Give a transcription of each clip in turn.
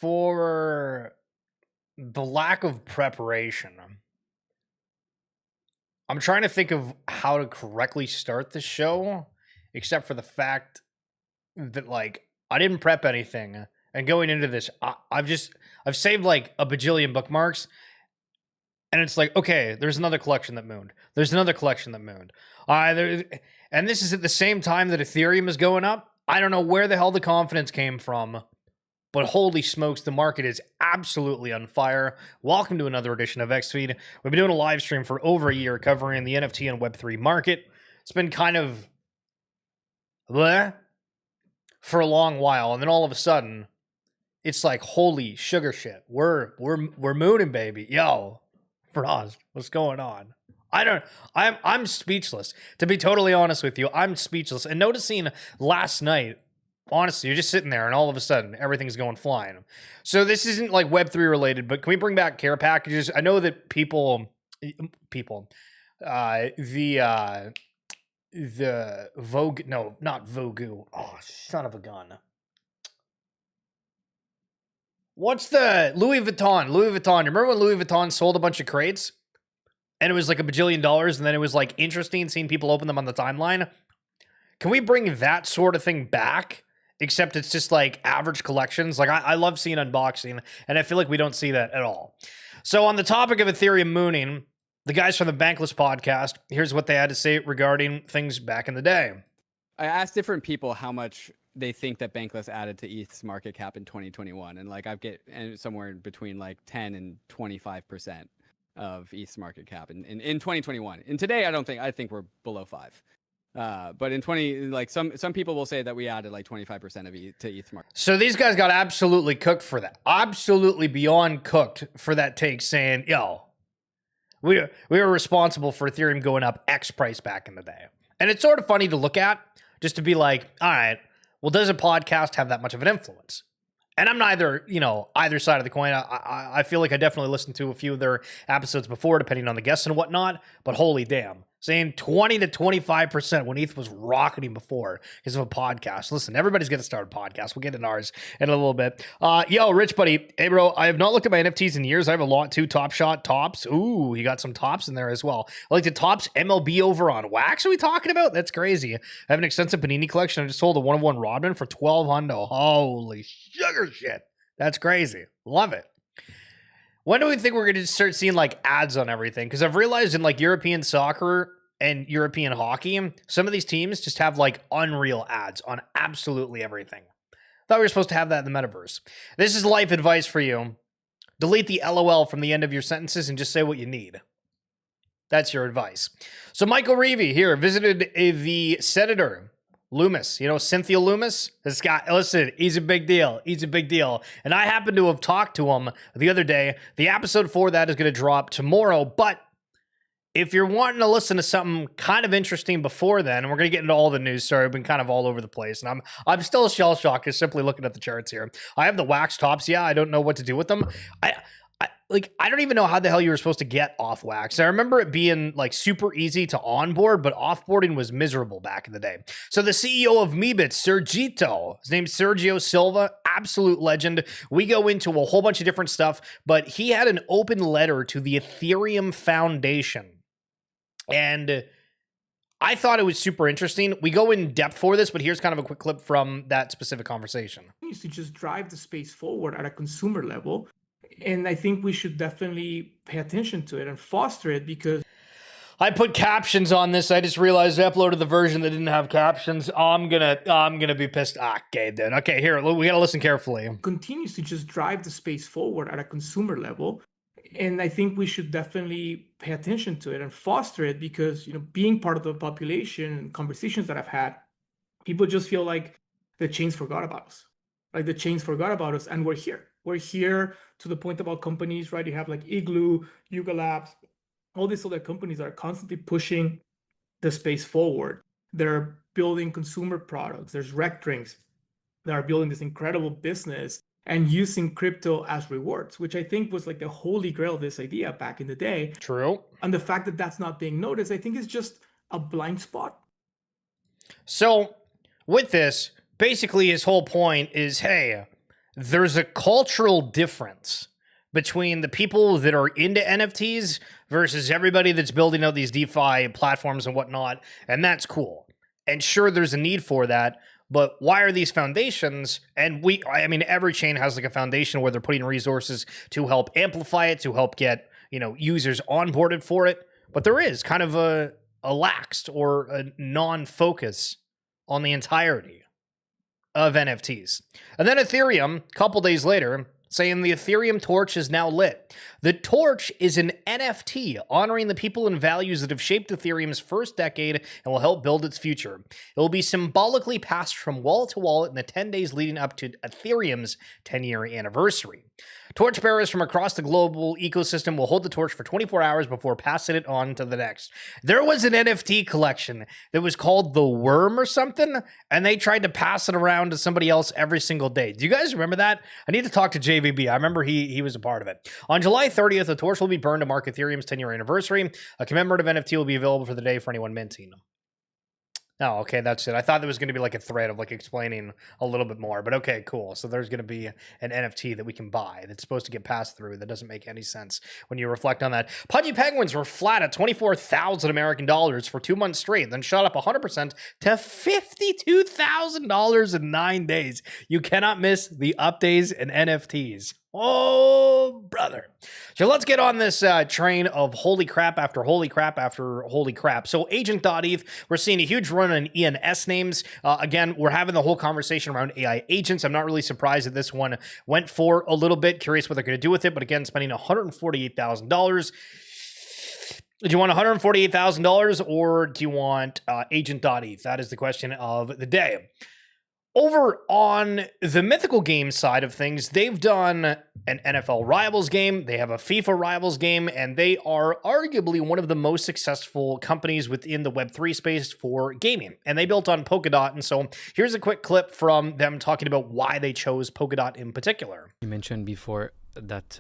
for the lack of preparation, I'm trying to think of how to correctly start the show, except for the fact that like I didn't prep anything, and going into this, I've saved like a bajillion bookmarks, and it's like, okay, there's another collection that mooned. There's another collection that mooned. And this is at the same time that Ethereum is going up. I don't know where the hell the confidence came from, but holy smokes, the market is absolutely on fire. Welcome to another edition of XFeed. We've been doing a live stream for over a year covering the NFT and Web3 market. It's been kind of bleh for a long while, and then all of a sudden, it's like holy sugar shit. We're mooning, baby. Yo, Roz, what's going on? I'm speechless. To be totally honest with you, I'm speechless. And noticing last night, honestly, you're just sitting there and all of a sudden everything's going flying. So this isn't like Web3 related, but can we bring back care packages? I know that the Vogue, no, not Vogu. Oh, son of a gun. What's the Louis Vuitton? Louis Vuitton. You remember when Louis Vuitton sold a bunch of crates? And it was like $1 billion, and then it was like interesting seeing people open them on the timeline. Can we bring that sort of thing back? Except it's just like average collections. Like I love seeing unboxing, and I feel like we don't see that at all. So on the topic of Ethereum mooning, the guys from the Bankless podcast, here's what they had to say regarding things back in the day. I asked different people how much they think that Bankless added to ETH's market cap in 2021, and like I get somewhere between like 10 and 25% of ETH's market cap in 2021. And today, I think we're below 5. But in some people will say that we added like 25% of ETH to ETH's market. So these guys got absolutely cooked for that. Absolutely beyond cooked for that take, saying, yo, we were responsible for Ethereum going up X price back in the day. And it's sort of funny to look at, just to be like, all right, well, does a podcast have that much of an influence? And I'm neither, either side of the coin. I feel like I definitely listened to a few of their episodes before, depending on the guests and whatnot. But holy damn, saying 20 to 25% when ETH was rocketing before because of a podcast. Listen, everybody's going to start a podcast. We'll get into ours in a little bit. Yo, Rich buddy. Hey, bro, I have not looked at my NFTs in years. I have a lot too. Top Shot, Tops. Ooh, you got some Tops in there as well. I like the Tops MLB over on Wax. Are we talking about? That's crazy. I have an extensive Panini collection. I just sold a 1-of-1 Rodman for 1200. Holy sugar shit. That's crazy. Love it. When do we think we're going to start seeing like ads on everything? Because I've realized in like European soccer and European hockey, some of these teams just have like unreal ads on absolutely everything. Thought we were supposed to have that in the metaverse. This is life advice for you. Delete the LOL from the end of your sentences and just say what you need. That's your advice. So Michael Reevey here visited the Senator Loomis, Cynthia Loomis. This guy, listen, he's a big deal. He's a big deal. And I happen to have talked to him the other day. The episode for that is going to drop tomorrow. But if you're wanting to listen to something kind of interesting before then, and we're going to get into all the news. Sorry, I've been kind of all over the place. And I'm still shell-shocked just simply looking at the charts here. I have the Wax Tops. Yeah, I don't know what to do with them. I don't even know how the hell you were supposed to get off Wax. I remember it being like super easy to onboard, but offboarding was miserable back in the day. So the CEO of Meebit, Sergito, his name's Sergio Silva, absolute legend. We go into a whole bunch of different stuff, but he had an open letter to the Ethereum Foundation. And I thought it was super interesting. We go in depth for this, but here's kind of a quick clip from that specific conversation. To just drive the space forward at a consumer level. And I think we should definitely pay attention to it and foster it because I put captions on this. I just realized I uploaded the version that didn't have captions. I'm gonna be pissed. Okay, dude. Okay, here, we gotta listen carefully. Continues to just drive the space forward at a consumer level. And I think we should definitely pay attention to it and foster it because, being part of the population and conversations that I've had, people just feel like the chains forgot about us. Like the chains forgot about us, and we're here. We're here to the point about companies, right? You have like Igloo, Yuga Labs, all these other companies that are constantly pushing the space forward. They're building consumer products. There's rec drinks that are building this incredible business and using crypto as rewards, which I think was like the holy grail of this idea back in the day. True. And the fact that that's not being noticed, I think is just a blind spot. So with this, basically his whole point is, hey, there's a cultural difference between the people that are into NFTs versus everybody that's building out these DeFi platforms and whatnot. And that's cool. And sure, there's a need for that. But why are these foundations? And every chain has like a foundation where they're putting resources to help amplify it, to help get, users onboarded for it. But there is kind of a laxed or a non-focus on the entirety of NFTs. And then Ethereum, a couple days later, saying the Ethereum torch is now lit. The torch is an NFT honoring the people and values that have shaped Ethereum's first decade and will help build its future. It will be symbolically passed from wallet to wallet in the 10 days leading up to Ethereum's 10-year anniversary. Torchbearers from across the global ecosystem will hold the torch for 24 hours before passing it on to the next. There was an NFT collection that was called The Worm or something, and they tried to pass it around to somebody else every single day. Do you guys remember that? I need to talk to JVB. I remember he was a part of it. On July 30th, the torch will be burned to mark Ethereum's 10-year anniversary. A commemorative NFT will be available for the day for anyone minting. Oh, okay, that's it. I thought there was going to be like a thread of like explaining a little bit more, but okay, cool. So there's going to be an NFT that we can buy that's supposed to get passed through. That doesn't make any sense when you reflect on that. Pudgy Penguins were flat at 24,000 American dollars for 2 months straight, then shot up 100% to $52,000 in 9 days. You cannot miss the updates and NFTs. Oh, brother. So let's get on this train of holy crap after holy crap after holy crap. So Agent.eth, we're seeing a huge run on ENS names. Again, we're having the whole conversation around AI agents. I'm not really surprised that this one went for a little bit. Curious what they're going to do with it. But again, spending $148,000. Do you want $148,000 or do you want Agent.eth? That is the question of the day. Over on the mythical game side of things, they've done an NFL Rivals game, they have a FIFA Rivals game, and they are arguably one of the most successful companies within the Web3 space for gaming. And they built on Polkadot, and so here's a quick clip from them talking about why they chose Polkadot in particular. You mentioned before that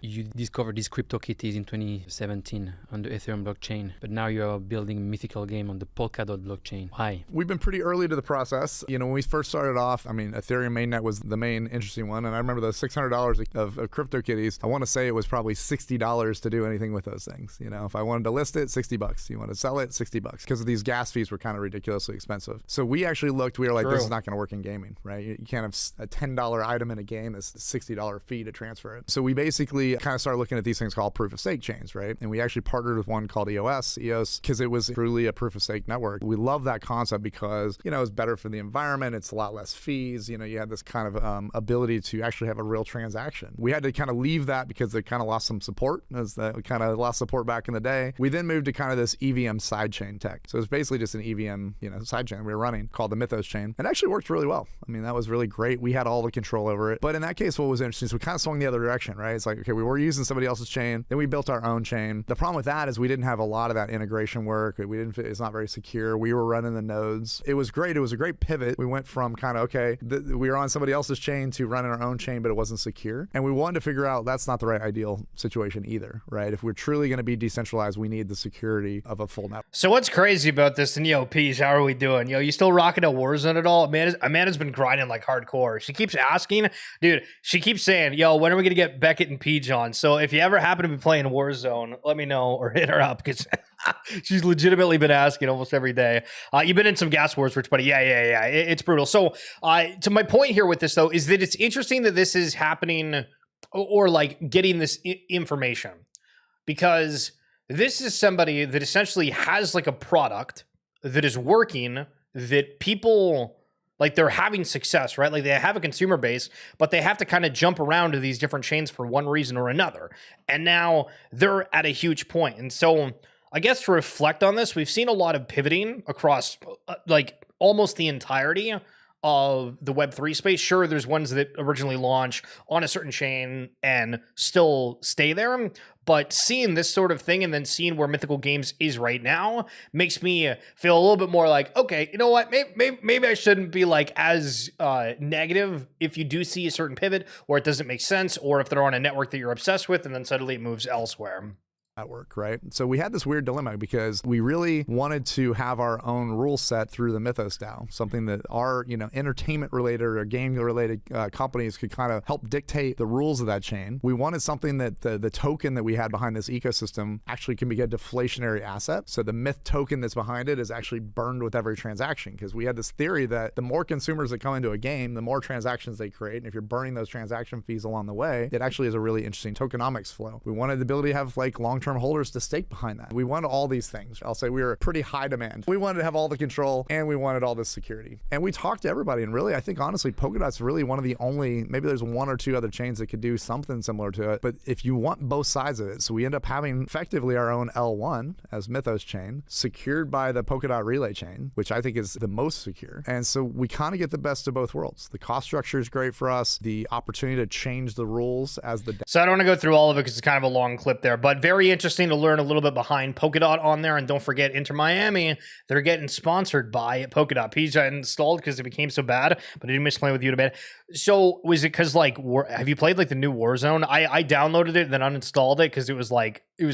you discovered these CryptoKitties in 2017 on the Ethereum blockchain, but now you are building a mythical game on the Polkadot blockchain. Why? We've been pretty early to the process. When we first started off, Ethereum mainnet was the main interesting one, and I remember the $600 of CryptoKitties. I want to say it was probably $60 to do anything with those things. If I wanted to list it, $60. You want to sell it, $60, because of these gas fees were kind of ridiculously expensive. So we actually looked. We were like, this is not going to work in gaming, right? You can't have a $10 item in a game that's a $60 fee to transfer it. So we basically kind of started looking at these things called proof of stake chains, right? And we actually partnered with one called EOS, because it was truly a proof of stake network. We love that concept because, it's better for the environment. It's a lot less fees. You had this kind of ability to actually have a real transaction. We had to kind of leave that because they kind of lost some support, as we kind of lost support back in the day. We then moved to kind of this EVM sidechain tech. So it's basically just an EVM, sidechain we were running called the Mythos chain. It actually worked really well. That was really great. We had all the control over it. But in that case, what was interesting is we kind of swung the other direction, right? It's like, okay, we were using somebody else's chain, then we built our own chain. The problem with that is we didn't have a lot of that integration work. It's not very secure. We were running the nodes. It was great. It was a great pivot. We went from kind of, we were on somebody else's chain to running our own chain, but it wasn't secure. And we wanted to figure out that's not the right ideal situation either, right? If we're truly going to be decentralized, we need the security of a full network. So what's crazy about this? And Peace, how are we doing? You still rocking a Warzone at all? Amanda's been grinding like hardcore. She keeps asking, dude. She keeps saying, when are we gonna get Beckett and Peach on? So if you ever happen to be playing Warzone, let me know or hit her up because she's legitimately been asking almost every day. You've been in some gas wars, Rich Buddy. Yeah. It's brutal. So to my point here with this though is that it's interesting that this is happening or like getting this information because this is somebody that essentially has like a product that is working that people like they're having success, right? Like they have a consumer base, but they have to kind of jump around to these different chains for one reason or another. And now they're at a huge point. And so I guess to reflect on this, we've seen a lot of pivoting across like almost the entirety of the Web3 space. Sure, there's ones that originally launch on a certain chain and still stay there, but seeing this sort of thing and then seeing where Mythical Games is right now makes me feel a little bit more like, okay, you know what, maybe I shouldn't be like as negative if you do see a certain pivot or it doesn't make sense or if they're on a network that you're obsessed with and then suddenly it moves elsewhere. network, right? So we had this weird dilemma because we really wanted to have our own rule set through the Mythos DAO, something that our, entertainment related or game related companies could kind of help dictate the rules of that chain. We wanted something that the token that we had behind this ecosystem actually can be a deflationary asset. So the Myth token that's behind it is actually burned with every transaction, because we had this theory that the more consumers that come into a game, the more transactions they create. And if you're burning those transaction fees along the way, it actually is a really interesting tokenomics flow. We wanted the ability to have like long-term holders to stake behind that. We wanted all these things. I'll say we were pretty high demand. We wanted to have all the control and we wanted all this security. And we talked to everybody, and really, I think honestly, Polkadot's really one of the only, maybe there's one or two other chains that could do something similar to it, but if you want both sides of it, so we end up having effectively our own L1 as Mythos chain, secured by the Polkadot Relay chain, which I think is the most secure. And so we kind of get the best of both worlds. The cost structure is great for us, the opportunity to change the rules as the... So I don't want to go through all of it because it's kind of a long clip there, but very interesting to learn a little bit behind Polkadot on there. And don't forget, Inter Miami, they're getting sponsored by Polkadot. Peach I installed because it became so bad, but I didn't miss playing with you a bit. So was it because like, have you played like the new Warzone? I downloaded it and then uninstalled it because it was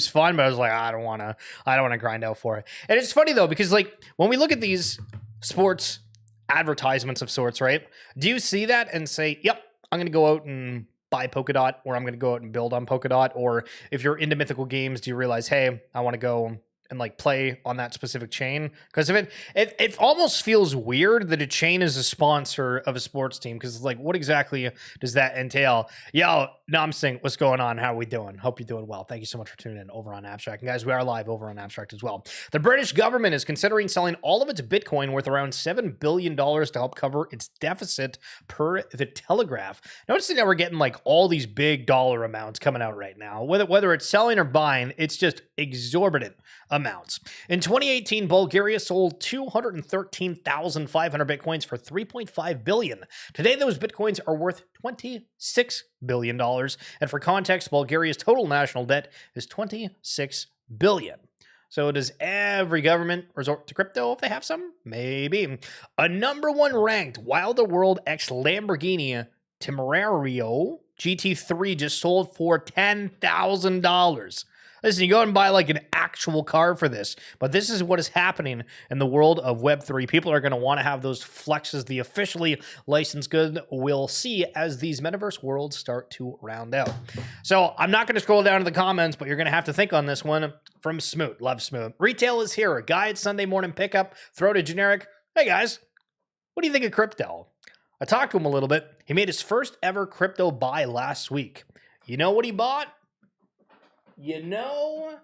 fun, but I was like, I don't want to grind out for it. And it's funny though, because like when we look at these sports advertisements of sorts, right? Do you see that and say, yep, I'm going to go out and buy Polkadot, or I'm going to go out and build on Polkadot? Or if you're into mythical games, do you realize, hey, I want to go and like play on that specific chain? Because if it almost feels weird that a chain is a sponsor of a sports team, because like, what exactly does that entail? Yo, Namsing, what's going on? How are we doing? Hope you're doing well. Thank you so much for tuning in over on Abstract. And guys, we are live over on Abstract as well. The British government is considering selling all of its Bitcoin worth around $7 billion to help cover its deficit, per The Telegraph. Noticing that we're getting like all these big dollar amounts coming out right now. Whether it's selling or buying, it's just exorbitant amounts. In 2018, Bulgaria sold 213,500 Bitcoins for $3.5 billion. Today, those Bitcoins are worth $26 billion. And for context, Bulgaria's total national debt is $26 billion. So does every government resort to crypto if they have some? Maybe. A number one ranked Wilder World X Lamborghini Temerario GT3 just sold for $10,000. Listen, you go and buy like an actual car for this, but this is what is happening in the world of Web3. People are going to want to have those flexes. The officially licensed good we'll see as these metaverse worlds start to round out. So I'm not going to scroll down to the comments, but you're going to have to think on this one from Smoot. Love Smoot. Retail is here. Guide Sunday morning pickup. Throw to generic. Hey guys, what do you think of crypto? I talked to him a little bit. He made his first ever crypto buy last week. You know what he bought? You know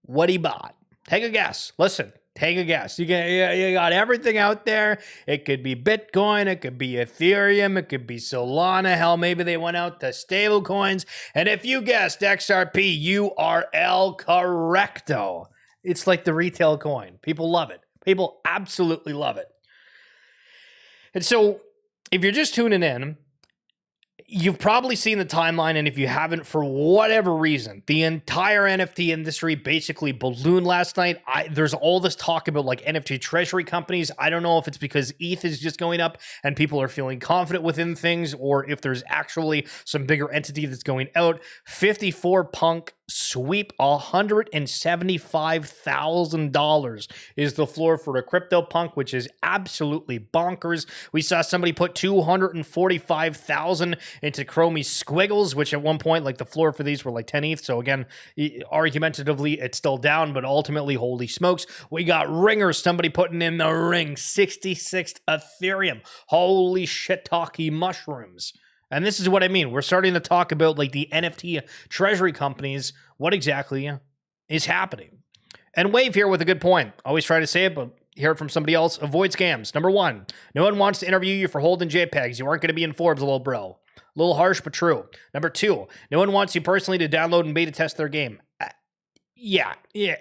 what he bought? Take a guess. Listen, take a guess. You got everything out there. It could be Bitcoin. It could be Ethereum. It could be Solana. Hell, maybe they went out to stable coins. And if you guessed XRP, you are el correcto. It's like the retail coin. People love it. People absolutely love it. And so if you're just tuning in, you've probably seen the timeline, and if you haven't, for whatever reason, the entire NFT industry basically ballooned last night. There's all this talk about like NFT treasury companies. I don't know if it's because ETH is just going up and people are feeling confident within things, or if there's actually some bigger entity that's going out. 54 Punk sweep, $175,000 is the floor for a crypto punk, which is absolutely bonkers. We saw somebody put 245,000 into Chromie Squiggles, which at one point, like the floor for these were like 10 ETH. So again, argumentatively, it's still down, but ultimately, holy smokes, we got ringers. Somebody putting in the ring, 66 Ethereum. Holy shit-talky mushrooms. And this is what I mean. We're starting to talk about like the NFT treasury companies. What exactly is happening? And Wave here with a good point. Always try to say it, but hear it from somebody else. Avoid scams. Number one, no one wants to interview you for holding JPEGs. You aren't going to be in Forbes, little bro. A little harsh, but true. Number two, no one wants you personally to download and beta test their game. Yeah.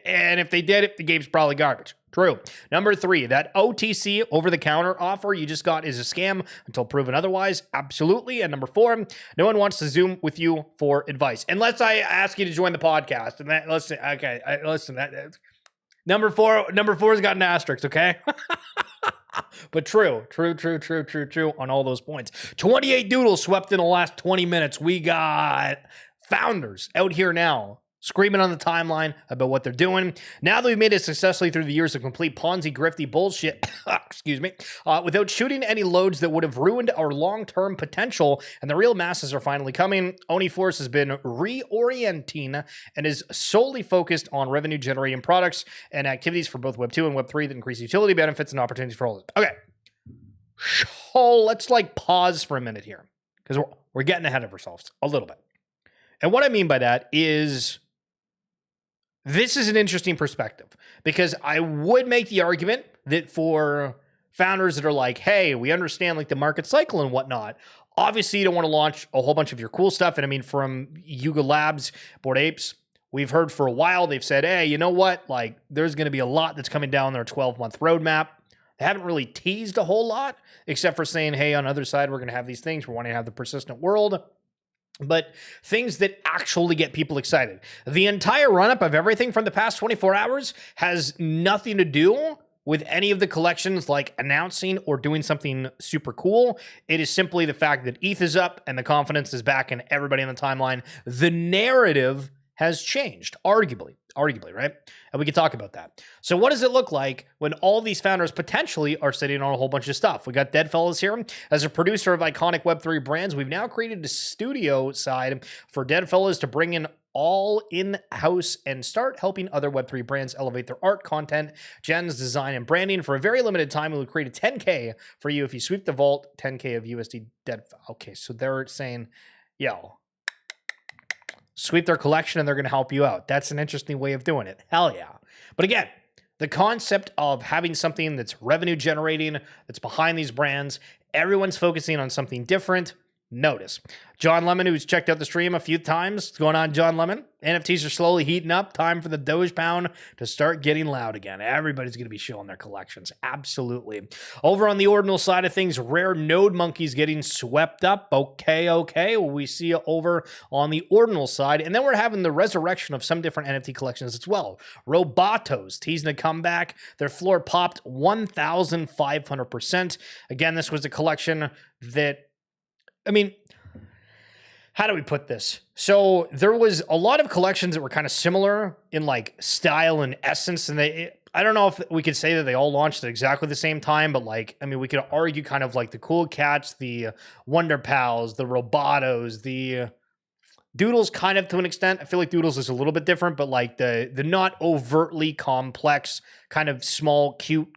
And if they did it, the game's probably garbage. True. Number three, that OTC over-the-counter offer you just got is a scam until proven otherwise. Absolutely. And number four, no one wants to Zoom with you for advice. Unless I ask you to join the podcast. And that, listen, okay, listen. Number four's got an asterisk, okay? But true on all those points. 28 doodles swept in the last 20 minutes. We got founders out here now screaming on the timeline about what they're doing. Now that we've made it successfully through the years of complete Ponzi, grifty bullshit, excuse me, without shooting any loads that would have ruined our long-term potential, and the real masses are finally coming, Force has been reorienting and is solely focused on revenue-generating products and activities for both Web 2 and Web 3 that increase utility benefits and opportunities for all of us. Okay. So let's pause for a minute here, because we're getting ahead of ourselves a little bit. And what I mean by that is, this is an interesting perspective, because I would make the argument that for founders that are like, hey, we understand the market cycle and whatnot, obviously you don't want to launch a whole bunch of your cool stuff. And I mean, from Yuga Labs, Bored Apes, we've heard for a while, they've said, hey, you know what? There's going to be a lot that's coming down their 12-month roadmap. They haven't really teased a whole lot, except for saying, hey, on the other side, we're going to have these things. We're wanting to have the persistent world. But things that actually get people excited. The entire run-up of everything from the past 24 hours has nothing to do with any of the collections announcing or doing something super cool. It is simply the fact that ETH is up and the confidence is back in everybody on the timeline. The narrative has changed, arguably, right? And we can talk about that. So what does it look like when all these founders potentially are sitting on a whole bunch of stuff? We got Deadfellas here. As a producer of iconic Web3 brands, we've now created a studio side for Deadfellas to bring in all in-house and start helping other Web3 brands elevate their art, content, gens, design, and branding. For a very limited time, we will create a 10K for you if you sweep the vault, 10K of USD Deadfell. Okay, so they're saying, yo, sweep their collection and they're going to help you out. That's an interesting way of doing it. Hell yeah. But again, the concept of having something that's revenue generating, that's behind these brands, everyone's focusing on something different. Notice John Lemon, who's checked out the stream a few times. What's going on, John Lemon? NFTs are slowly heating up. Time for the Doge Pound to start getting loud again. Everybody's going to be showing their collections. Absolutely. Over on the ordinal side of things, rare node monkeys getting swept up. Okay. Well, we see it over on the ordinal side. And then we're having the resurrection of some different NFT collections as well. Robotos teasing a comeback. Their floor popped 1,500%. Again, this was a collection that, I mean, how do we put this? So there was a lot of collections that were kind of similar in style and essence, and I don't know if we could say that they all launched at exactly the same time, but I mean, we could argue kind of the Cool Cats, the Wonder Pals, the Robotos, the Doodles kind of to an extent. I feel like Doodles is a little bit different, but the not overtly complex kind of small, cute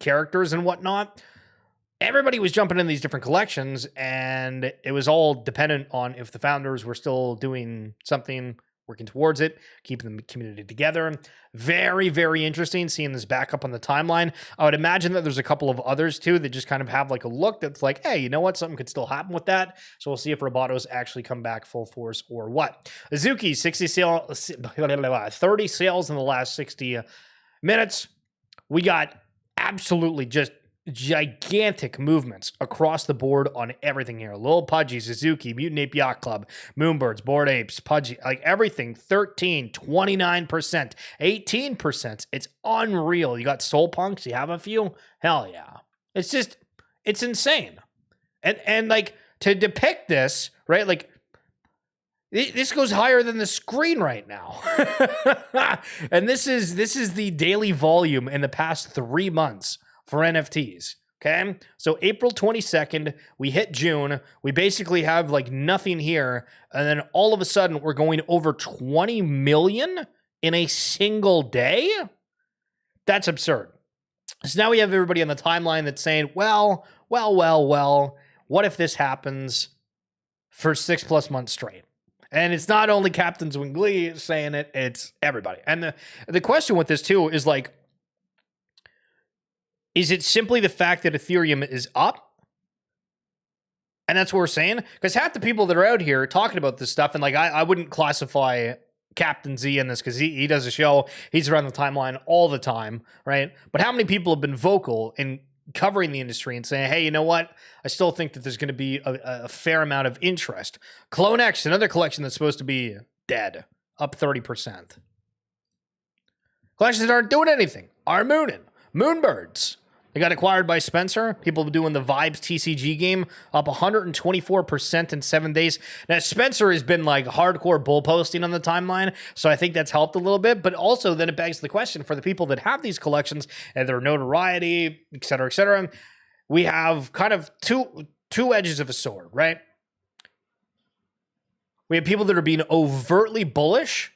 characters and whatnot. Everybody was jumping in these different collections, and it was all dependent on if the founders were still doing something, working towards it, keeping the community together. Very, very interesting seeing this back up on the timeline. I would imagine that there's a couple of others too that just kind of have a look that's hey, you know what? Something could still happen with that. So we'll see if Robotos actually come back full force or what. Azuki, 30 sales in the last 60 minutes. We got absolutely just gigantic movements across the board on everything here. Lil Pudgy, Suzuki, Mutant Ape Yacht Club, Moonbirds, Bored Apes, Pudgy, everything. 13, 29%, 18%. It's unreal. You got Soul Punks, you have a few? Hell yeah. It's insane. And to depict this, right? This goes higher than the screen right now. And this is the daily volume in the past 3 months for NFTs, okay? So April 22nd, we hit June. We basically have nothing here. And then all of a sudden, we're going over 20 million in a single day? That's absurd. So now we have everybody on the timeline that's saying, well, what if this happens for 6+ months straight? And it's not only Captains Wing Glee saying it, it's everybody. And the question with this too is is it simply the fact that Ethereum is up? And that's what we're saying? Because half the people that are out here talking about this stuff, and I wouldn't classify Captain Z in this because he does a show, he's around the timeline all the time, right? But how many people have been vocal in covering the industry and saying, hey, you know what? I still think that there's going to be a fair amount of interest. Clone X, another collection that's supposed to be dead, up 30%. Collections that aren't doing anything are mooning. Moonbirds. It got acquired by Spencer. People doing the Vibes TCG game, up 124% in 7 days. Now, Spencer has been like hardcore bull posting on the timeline, so I think that's helped a little bit. But also, then it begs the question for the people that have these collections and their notoriety, et cetera, et cetera. We have kind of two edges of a sword, right? We have people that are being overtly bullish,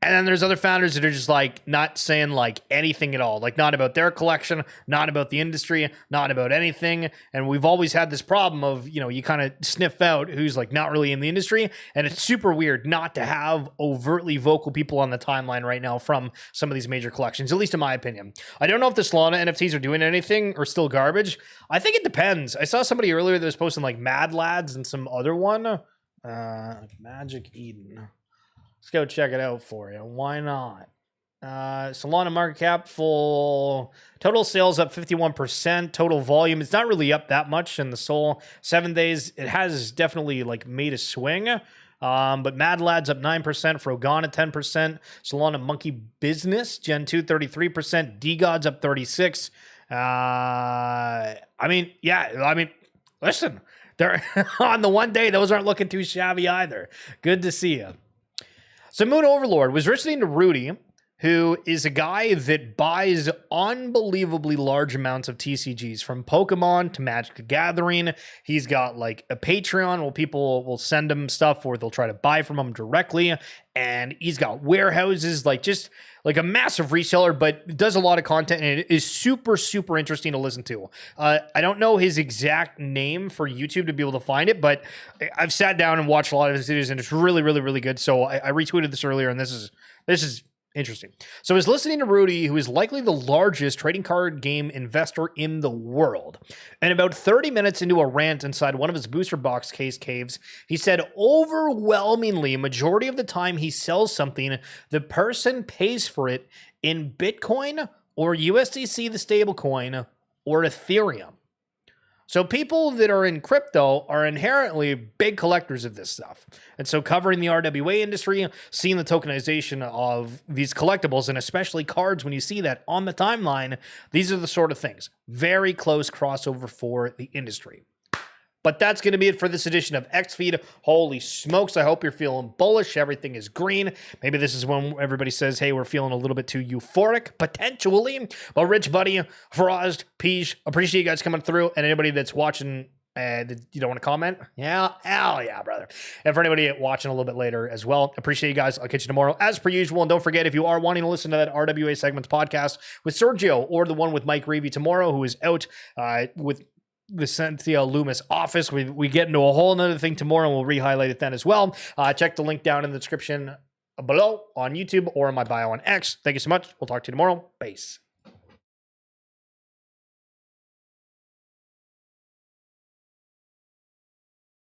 and then there's other founders that are just like not saying like anything at all, like not about their collection, not about the industry, not about anything. And we've always had this problem of, you know, you kind of sniff out who's like not really in the industry. And it's super weird not to have overtly vocal people on the timeline right now from some of these major collections, at least in my opinion. I don't know if the Solana NFTs are doing anything or still garbage. I think it depends. I saw somebody earlier that was posting like Mad Lads and some other one. Magic Eden. Let's go check it out for you. Why not? Solana market cap full. Total sales up 51%. Total volume, it's not really up that much in the Sol. 7 days, it has definitely like made a swing. But Mad Lads up 9%, Frogana 10%, Solana Monkey Business, Gen 2 33%, D-Gods up 36%. Listen, they're on the 1 day, those aren't looking too shabby either. Good to see you. So Moon Overlord was listening to Rudy, who is a guy that buys unbelievably large amounts of TCGs, from Pokemon to Magic the Gathering. He's got like a Patreon where people will send him stuff or they'll try to buy from him directly. And he's got warehouses, like just like a massive reseller, but does a lot of content, and it is super, super interesting to listen to. I don't know his exact name for YouTube to be able to find it, but I've sat down and watched a lot of his videos, and it's really, really, really good. So I retweeted this earlier, and this is interesting. So I was listening to Rudy, who is likely the largest trading card game investor in the world. And about 30 minutes into a rant inside one of his booster box case caves, he said overwhelmingly, majority of the time he sells something, the person pays for it in Bitcoin or USDC, the stablecoin, or Ethereum. So people that are in crypto are inherently big collectors of this stuff. And so covering the RWA industry, seeing the tokenization of these collectibles, and especially cards, when you see that on the timeline, these are the sort of things. Very close crossover for the industry. But that's going to be it for this edition of XFeed. Holy smokes, I hope you're feeling bullish. Everything is green. Maybe this is when everybody says, hey, we're feeling a little bit too euphoric, potentially. But Rich, Buddy, Frost, Peach, appreciate you guys coming through. And anybody that's watching, that you don't want to comment? Yeah, hell yeah, brother. And for anybody watching a little bit later as well, appreciate you guys. I'll catch you tomorrow as per usual. And don't forget, if you are wanting to listen to that RWA Segments podcast with Sergio, or the one with Mike Reevy tomorrow, who is out with the Cynthia Loomis office. We get into a whole nother thing tomorrow, and we'll re-highlight it then as well. Check the link down in the description below on YouTube or in my bio on X. Thank you so much. We'll talk to you tomorrow. Peace.